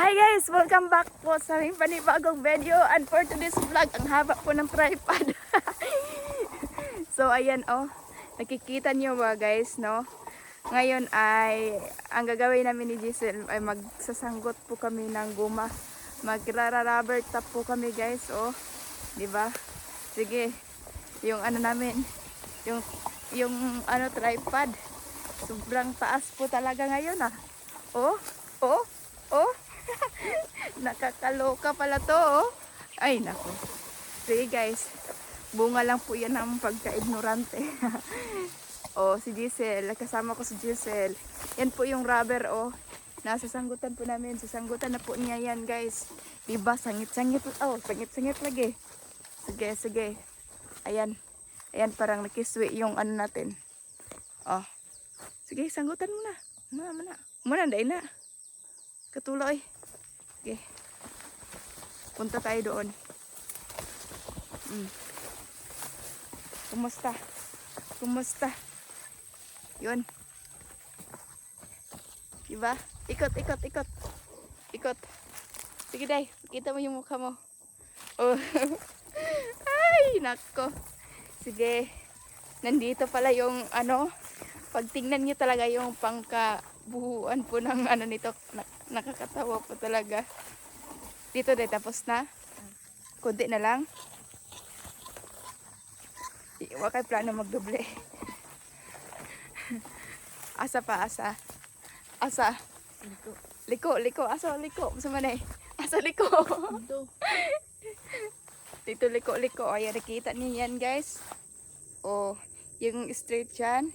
Hi guys! Welcome back po sa aming panibagong video. And for today's vlog, ang haba po ng tripod. So ayan nakikita niyo ba guys, no? Ngayon ay, ang gagawin namin ni Giselle ay magsasanggot po kami ng guma. Magra-rubber tap po kami guys, di ba? Sige, yung ano namin, yung tripod. Sobrang taas po talaga ngayon Oh. Nakakaloka pala to, Ay, nako. Sige guys, bunga lang po yan ng pagka-ignorante. Si Giselle, kasama ko si Giselle. Yan po yung rubber, Nasasanggutan po namin. Sasanggutan na po niya yan guys. Diba, sangit-sangit. Sangit-sangit lagi. Sige. Ayan, parang nakiswi yung ano natin. Sige, sanggutan mo na. Muna, anday na. Katuloy. Okay. Punta tayo doon. Kumusta? Yun. Diba? Ikot. Sige day, kita mo yung mukha mo. Ay, nako. Sige. Nandito pala yung pag tingnan nyo talaga yung pangkabuhuan po ng nito. Nakakatawa po talaga. Dito day, tapos na. Kunti na lang. Huwag kayo plano magdoble. Asa. Liko. Asa, liko. Masamanay. Asa, liko. Dito, liko. Ayan, nakita niyo yan, guys. Yung straight dyan.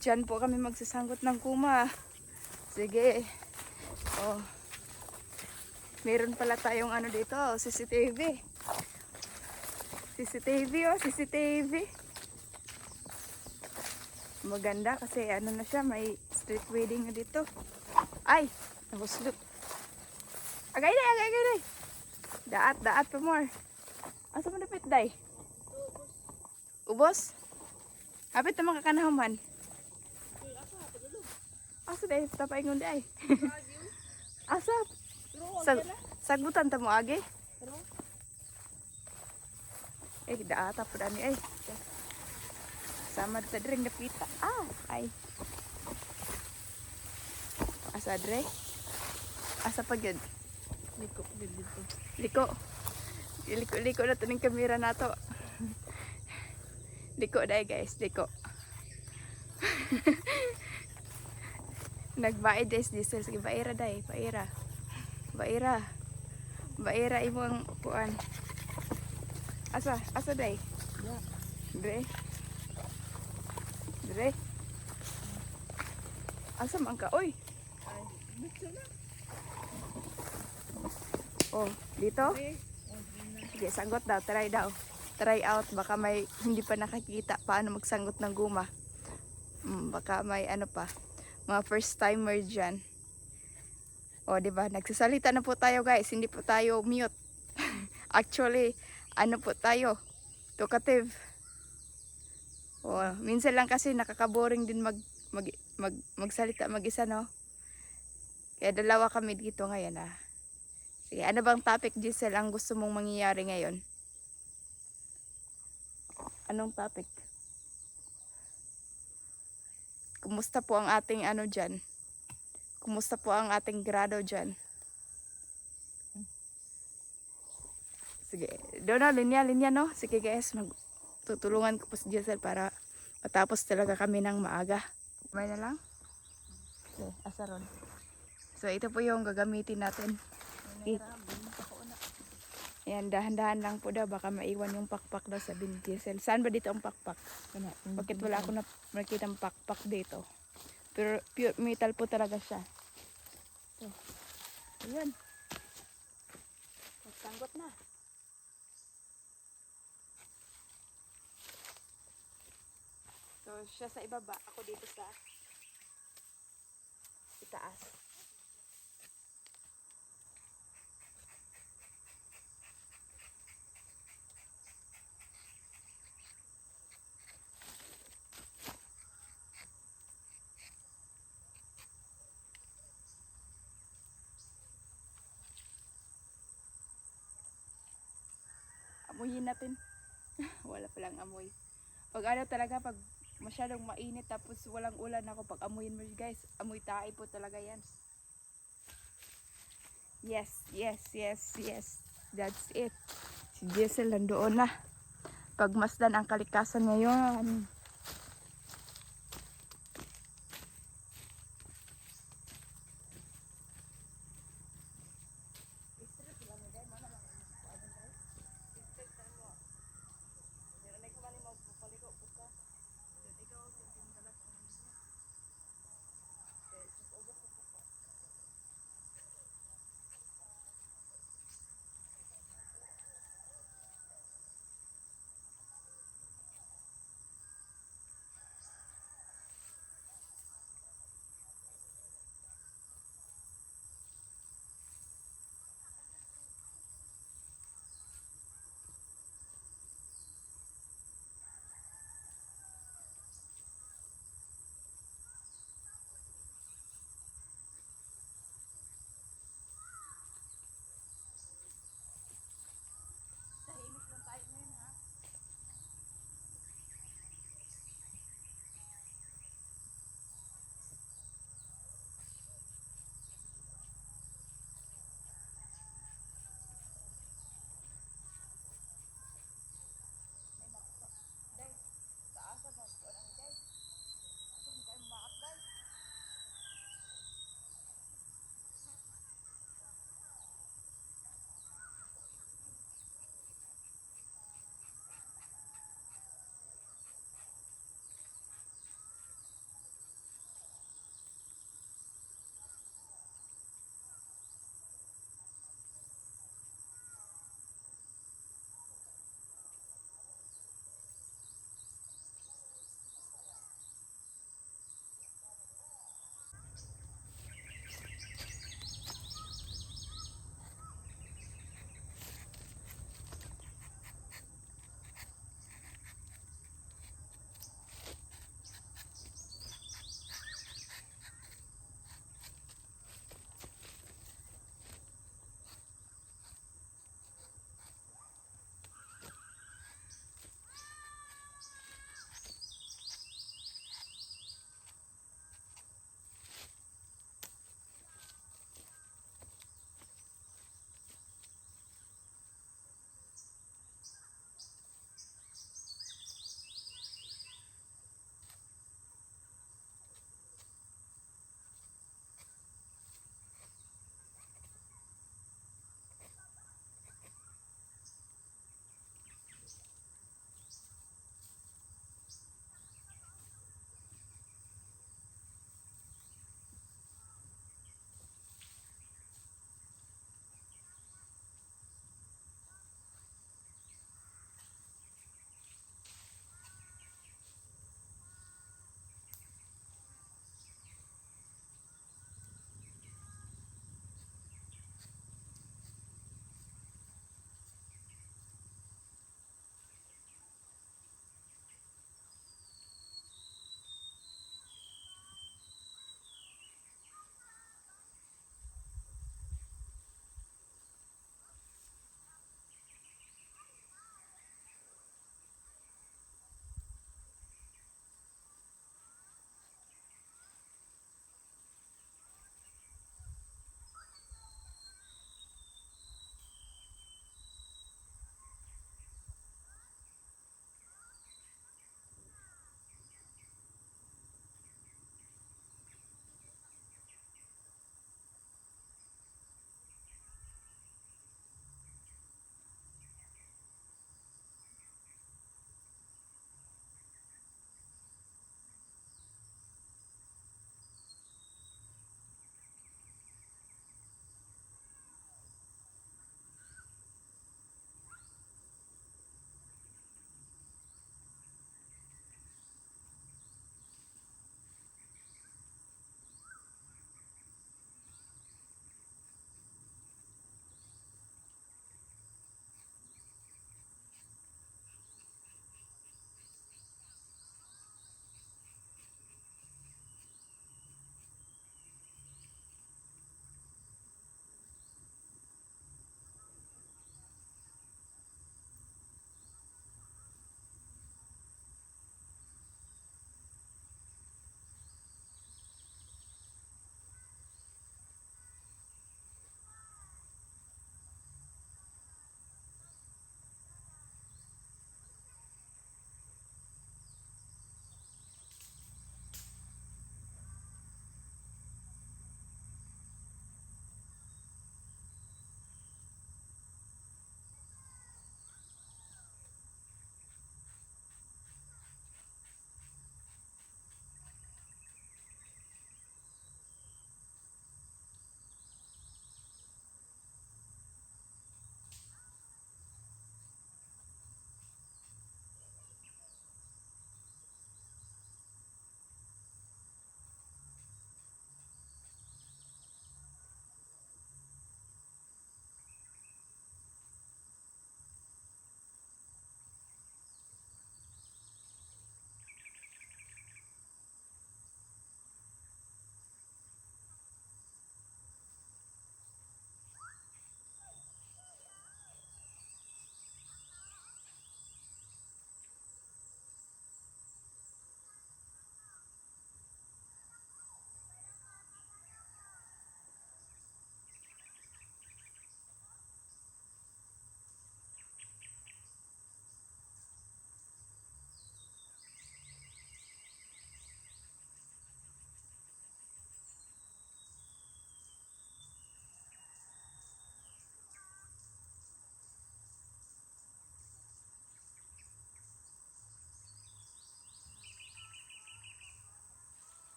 Dyan po kami magsasanggot ng kuma. Sige. Meron pala tayong dito, CCTV. CCTV. Maganda kasi na siya, may street wedding na dito. Ay, nabuslot. Agay day. Daat pa more. Asa mo napit day? Ubos? Hapit na makakanahaman. Asa day, tapaingon day. Asa? Sagbutan ta mo agi? Daata po dani sama sa dring napita. Ay. Asa dre? Asa pa gyud? Liko na to ning kamera nato. Liko dai guys, liko. Nagbaid des diesel sige baira dai, Baira imong kuan. Asa day? Dre. Asa man ka oy? Dito? Sige, sanggot daw, try out, baka may hindi pa nakakita paano magsanggot ng guma. Baka may pa, mga first timer dyan. Diba? Nagsasalita na po tayo guys, hindi po tayo mute. Actually, po tayo, talkative. Minsan lang kasi nakakaboring din magsalita mag-isa, no? Kaya dalawa kami dito ngayon, Sige, ano bang topic, Giselle, ang gusto mong mangyayari ngayon? Anong topic? Kumusta po ang ating dyan? Kumusta po ang ating grado dyan? Sige, doon linya no? Sige guys, tutulungan ko po si Giselle para matapos talaga kami ng maaga. May na lang? Okay, asaron. So ito po yung gagamitin natin. Ayan, dahan-dahan lang po daw, baka maiwan yung pakpak daw, sabi ni Giselle. Saan ba dito ang pakpak? Bakit wala ako nakita ang pakpak dito? Pero pure metal po talaga siya. So, ayan. Magsanggot na. So, siya sa ibaba, ako dito sa itaas. Amuyin natin. Wala palang amoy. Pag ano talaga, pag masyadong mainit tapos walang ulan ako, pag amuyin mo guys, amoy tae po talaga yan. Yes, yes, yes, yes. That's it. Si Jessel nandoon na. Pagmasdan ang kalikasan ngayon.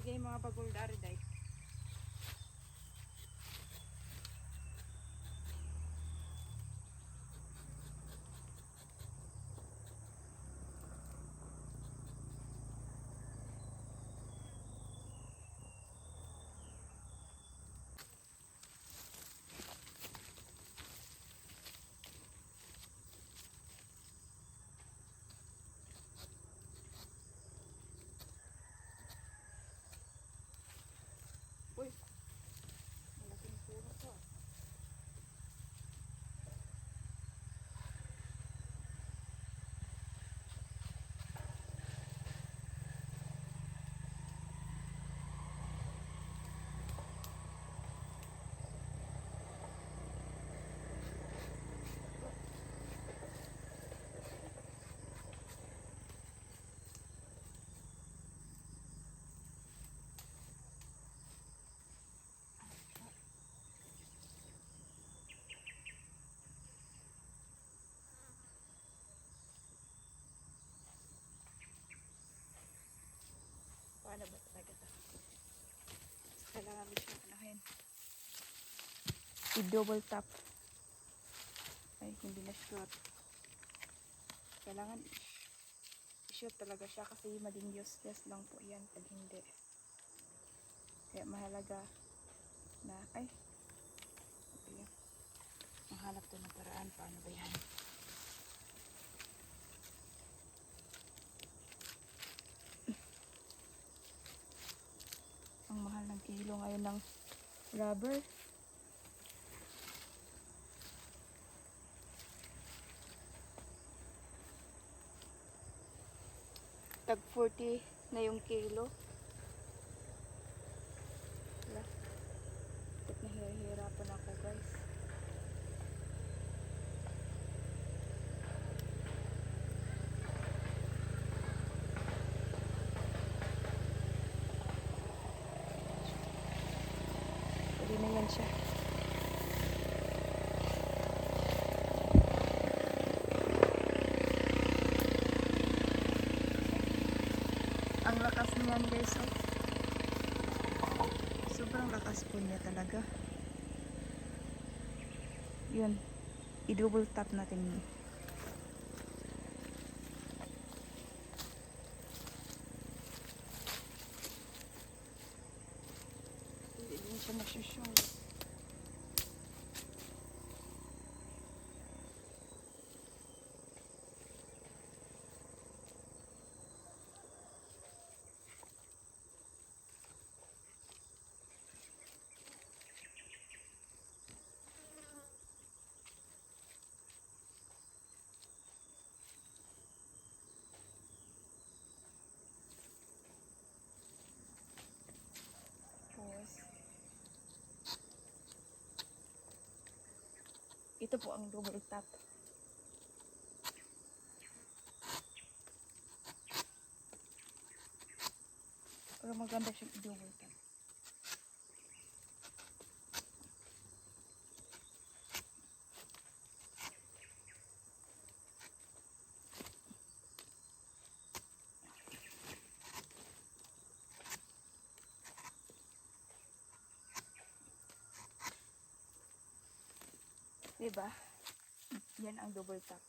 Lagay mga bagol dari day. Uy, malaking puno to. Paano ba talaga ito? Kailangan mo siya anahin. I-double tap. Ay, hindi na shoot. Kailangan i-shoot talaga siya kasi maging useless lang po yan pag hindi. Kaya mahalaga na, ay, okay. Mahanap to ng paraan. Paano ba yan? Ang mahal ng kilo ngayon ng rubber. Tag 40 na yung kilo. Wala. Ba't nahihirapan ako guys. Pwede na yan siya. Ang lakas niyan guys, oh. Sobrang lakas po niya talaga. Yun, i-double tap natin yun. Hindi din siya masyusyong. Ito po ang double tap. Pero maganda siyang double tap. Diba? Yan ang double tap.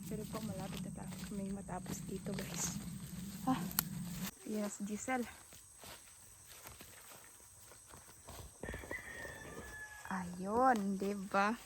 Pero po malapit na may matapos dito guys. Ah, yes, Giselle. Ayun, diba?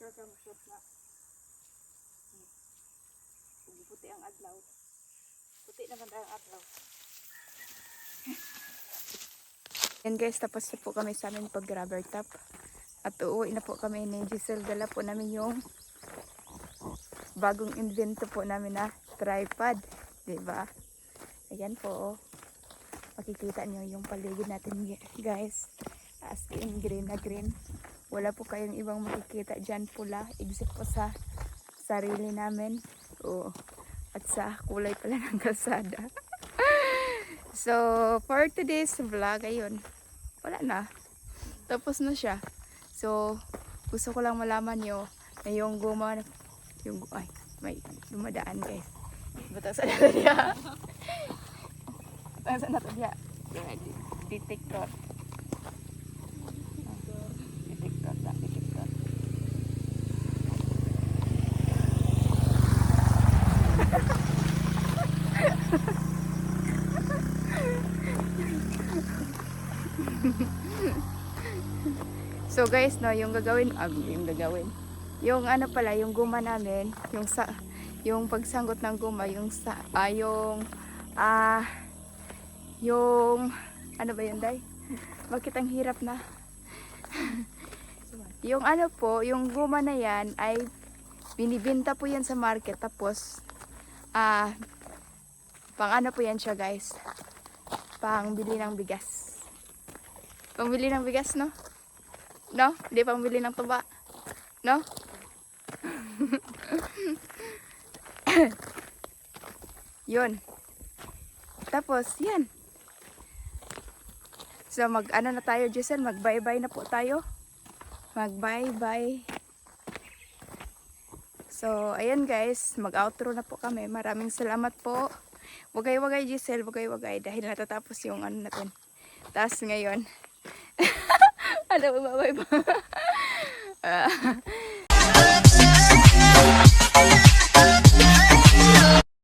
Sure ka mo na. Puti ang adlaw. Puti naman ang adlaw. Yan guys, tapos na po kami sa amin pag rubber tap. At uuwi na po kami ni Giselle. Dala po namin yung bagong invento po namin na tripod. Diba? Ayan po. Oh. Makikita nyo yung paligid natin guys. As in green na green. Wala po kayong ibang makikita dyan pula. Except po sa sarili namin. Oo. At sa kulay pala ng kalsada. So, for today's vlog, ayun. Wala na. Tapos na siya. So, gusto ko lang malaman nyo na yung guma, ay, may dumadaan guys. Batasan na niya. Batasan na niya. Detector. Detector lang, detector. So guys, no, yung ano pala, yung guma namin, yung pagsanggot ng guma, yung ano ba yun, Day? Bakit ang hirap na? Yung ano po, yung guma na yan ay binibenta po yan sa market, tapos pang ano po yan siya guys, pang bili ng bigas. Pang bili ng bigas, no? No? Hindi pang bili ng tuba. No? Yun. Tapos, yan. So, mag-ano na tayo, Giselle? Mag-bye-bye na po tayo. Mag-bye-bye. So, ayan guys. Mag-outro na po kami. Maraming salamat po. Wagay-wagay, Giselle. Wagay-wagay. Dahil natatapos yung ano natin. Tapos ngayon. Ano ba? Bye-bye.